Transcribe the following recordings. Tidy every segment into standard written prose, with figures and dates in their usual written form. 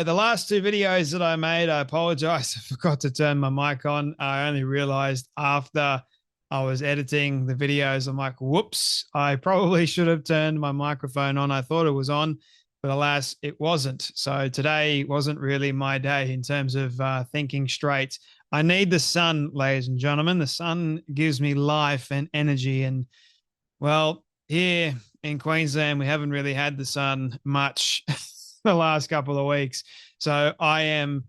The last two videos that I made, I apologize. I forgot to turn my mic on. I only realized after I was editing the videos, I'm like, whoops, I probably should have turned my microphone on. I thought it was on, but alas, it wasn't. So today wasn't really my day in terms of thinking straight. I need the sun, ladies and gentlemen. The sun gives me life and energy. And well, here in Queensland, we haven't really had the sun much the last couple of weeks. So I am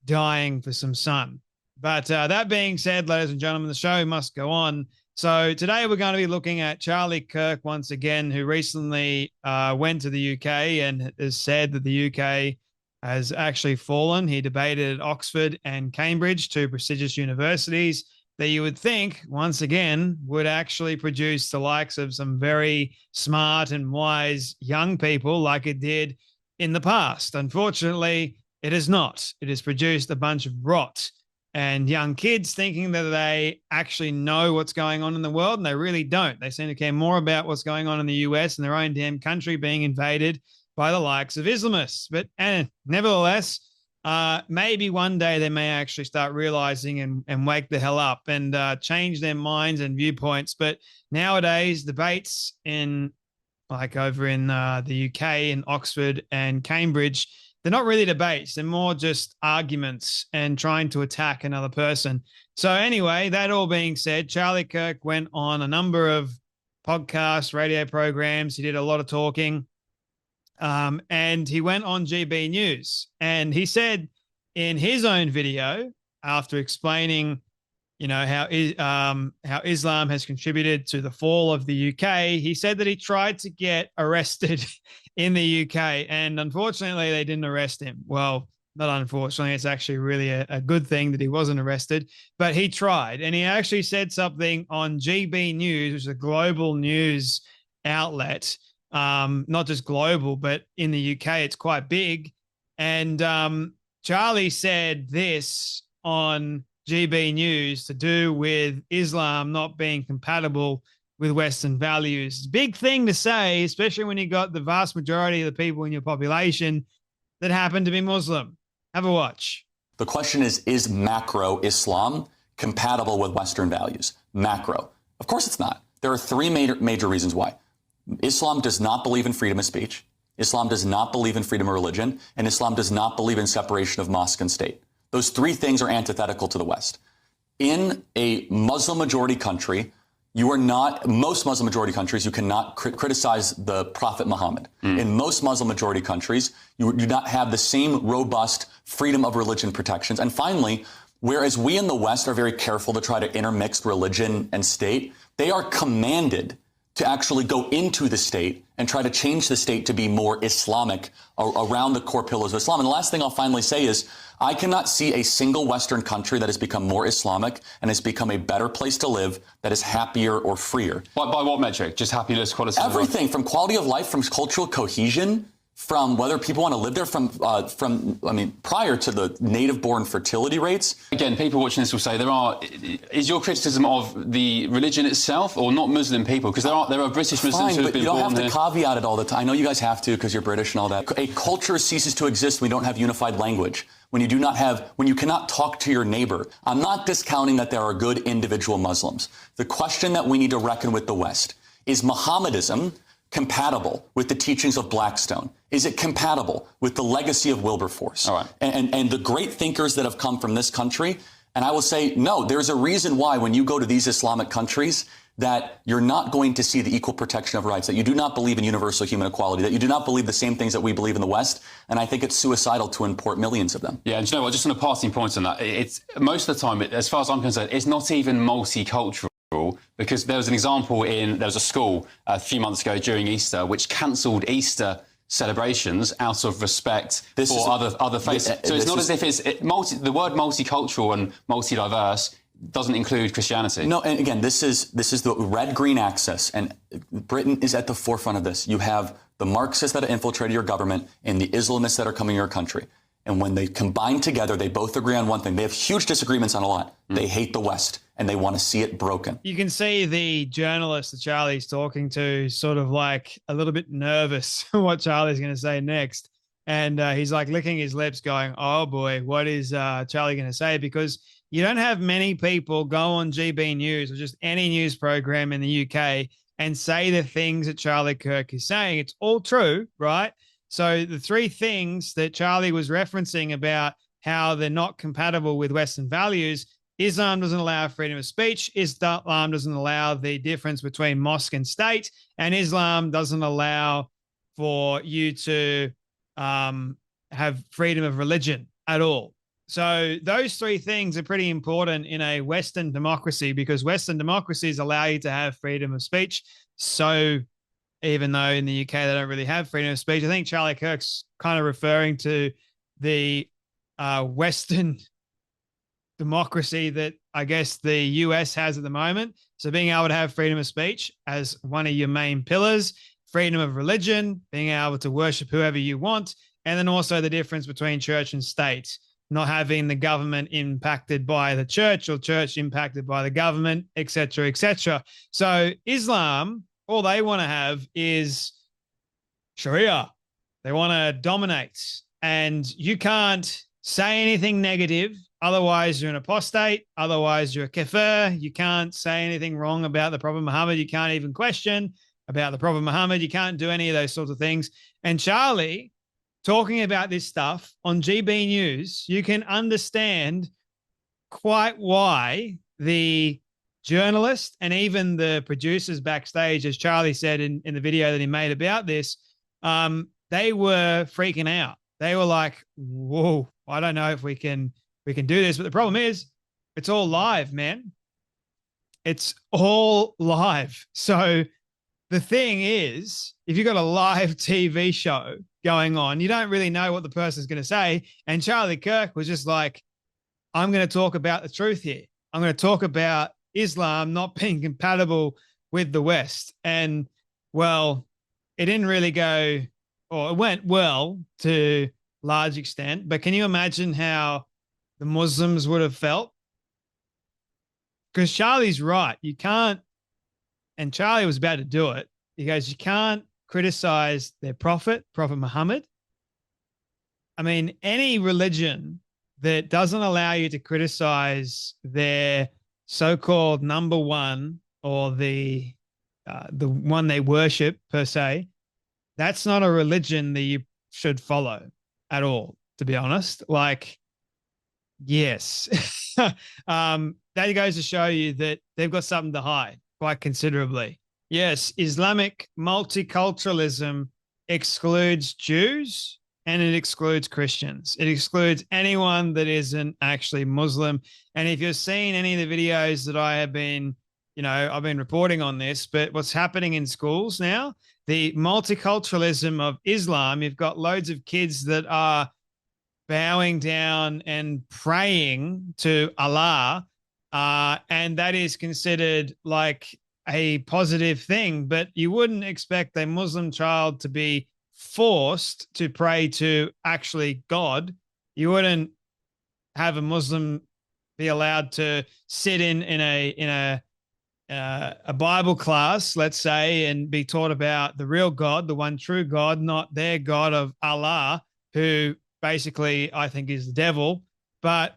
dying for some sun. But that being said, ladies and gentlemen, the show must go on. So today we're going to be looking at Charlie Kirk once again, who recently went to the UK and has said that the UK has actually fallen. He debated at Oxford and Cambridge, two prestigious universities that you would think, once again, would actually produce the likes of some very smart and wise young people like it did in the past. Unfortunately, it has not. It has produced a bunch of rot and young kids thinking that they actually know what's going on in the world, and they really don't. They seem to care more about what's going on in the US and their own damn country being invaded by the likes of Islamists. But nevertheless, maybe one day they may actually start realizing and wake the hell up and change their minds and viewpoints. But nowadays, debates in like over in the UK in Oxford and Cambridge, they're not really debates. They're more just arguments and trying to attack another person. So anyway, that all being said, Charlie Kirk went on a number of podcasts, radio programs. He did a lot of talking. And he went on GB News. And he said in his own video, after explaining how Islam has contributed to the fall of the UK, he said that he tried to get arrested in the UK, and unfortunately they didn't arrest him. Well, not unfortunately, it's actually really a good thing that he wasn't arrested, but he tried, and he actually said something on GB News, which is a global news outlet, not just global, but in the UK it's quite big. And Charlie said this on GB News to do with Islam not being compatible with Western values. It's a big thing to say, especially when you got the vast majority of the people in your population that happen to be Muslim. Have a watch. The question is macro Islam compatible with Western values? Macro. Of course it's not. There are three major reasons why. Islam does not believe in freedom of speech. Islam does not believe in freedom of religion. And Islam does not believe in separation of mosque and state. Those three things are antithetical to the West. In a Muslim majority country, most Muslim majority countries, you cannot criticize the Prophet Muhammad. In most Muslim majority countries, you do not have the same robust freedom of religion protections. And finally, whereas we in the West are very careful to try to intermix religion and state, they are commanded to actually go into the state and try to change the state to be more Islamic around the core pillars of Islam. And the last thing I'll finally say is, I cannot see a single Western country that has become more Islamic and has become a better place to live that is happier or freer. By what metric? Just happiness, quality? Everything from quality of life, from cultural cohesion, from whether people want to live there, prior to the native-born fertility rates. Again, people watching this will say is your criticism of the religion itself or not Muslim people? Because there are British Muslims who have been born here. You don't have to caveat it all the time. I know you guys have to because you're British and all that. A culture ceases to exist when we don't have unified language. When you cannot talk to your neighbor. I'm not discounting that there are good individual Muslims. The question that we need to reckon with the West is Mohammedanism compatible with the teachings of Blackstone? Is it compatible with the legacy of Wilberforce? All right. And the great thinkers that have come from this country? And I will say, no, there's a reason why when you go to these Islamic countries that you're not going to see the equal protection of rights, that you do not believe in universal human equality, that you do not believe the same things that we believe in the West. And I think it's suicidal to import millions of them. Yeah, and you know what, just on a passing point on that, it's most of the time, as far as I'm concerned, it's not even multicultural. Because there was a school a few months ago during Easter which cancelled Easter celebrations out of respect for other faiths. So it's not as if the word multicultural and multi-diverse doesn't include Christianity. No, and again, this is the red-green axis, and Britain is at the forefront of this. You have the Marxists that have infiltrated your government and the Islamists that are coming to your country. And when they combine together, they both agree on one thing. They have huge disagreements on a lot. They hate the West, and they want to see it broken. You can see the journalist that Charlie's talking to sort of like a little bit nervous what Charlie's going to say next. And he's like licking his lips going, oh boy, what is Charlie going to say? Because you don't have many people go on GB News or just any news program in the UK and say the things that Charlie Kirk is saying. It's all true, right? So the three things that Charlie was referencing about how they're not compatible with Western values: Islam doesn't allow freedom of speech, Islam doesn't allow the difference between mosque and state, and Islam doesn't allow for you to have freedom of religion at all. So those three things are pretty important in a Western democracy, because Western democracies allow you to have freedom of speech. So even though in the UK they don't really have freedom of speech, I think Charlie Kirk's kind of referring to the Western democracy that I guess the US has at the moment. So being able to have freedom of speech as one of your main pillars, freedom of religion, being able to worship whoever you want, and then also the difference between church and state, not having the government impacted by the church or church impacted by the government, et cetera, et cetera. So Islam, all they want to have is Sharia. They want to dominate, and you can't say anything negative. Otherwise, you're an apostate. Otherwise, you're a kafir. You can't say anything wrong about the Prophet Muhammad. You can't even question about the Prophet Muhammad. You can't do any of those sorts of things. And Charlie, talking about this stuff on GB News, you can understand quite why the journalist and even the producers backstage, as Charlie said in the video that he made about this, they were freaking out. They were like, whoa, I don't know if we can do this. But the problem is it's all live, man. It's all live. So the thing is, if you've got a live TV show going on, you don't really know what the person's going to say. And Charlie Kirk was just like, I'm going to talk about the truth here. I'm going to talk about Islam not being compatible with the West. And, well, it didn't really go, or it went well to large extent. But can you imagine how the Muslims would have felt? Because Charlie's right. You can't, and Charlie was about to do it. He goes, you can't criticize their prophet, Prophet Muhammad. I mean, any religion that doesn't allow you to criticize their so-called number one, or the one they worship per se, that's not a religion that you should follow at all, to be honest. Like, yes. That goes to show you that they've got something to hide quite considerably. Yes, Islamic multiculturalism excludes Jews and it excludes Christians. It excludes anyone that isn't actually Muslim. And if you're seeing any of the videos that I have been, I've been reporting on this, but what's happening in schools now, the multiculturalism of Islam, you've got loads of kids that are bowing down and praying to Allah, and that is considered like a positive thing. But you wouldn't expect a Muslim child to be forced to pray to actually God. You wouldn't have a Muslim be allowed to sit in a Bible class, let's say, and be taught about the real God, the one true God, not their God of Allah, who basically I think is the devil. But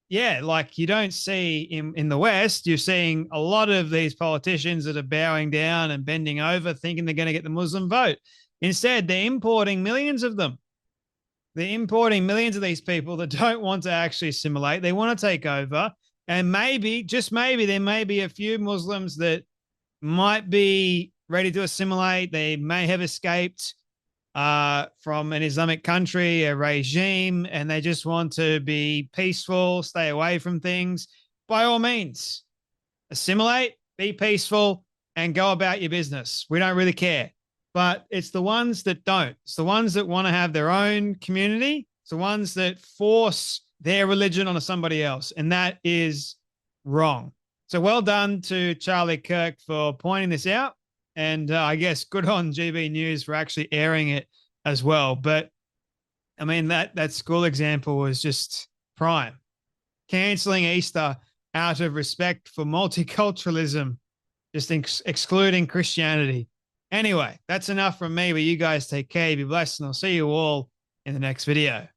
yeah, like you don't see in the West, you're seeing a lot of these politicians that are bowing down and bending over thinking they're going to get the Muslim vote. Instead, they're importing millions of them. They're importing millions of these people that don't want to actually assimilate. They want to take over. And maybe, just maybe, there may be a few Muslims that might be ready to assimilate. They may have escaped from an Islamic country, a regime, and they just want to be peaceful, stay away from things. By all means, assimilate, be peaceful, and go about your business. We don't really care. But it's the ones that don't. It's the ones that want to have their own community. It's the ones that force their religion onto somebody else. And that is wrong. So well done to Charlie Kirk for pointing this out. And I guess good on GB News for actually airing it as well. But I mean, that school example was just prime. Cancelling Easter out of respect for multiculturalism, just excluding Christianity. Anyway, that's enough from me, but you guys take care. Be blessed, and I'll see you all in the next video.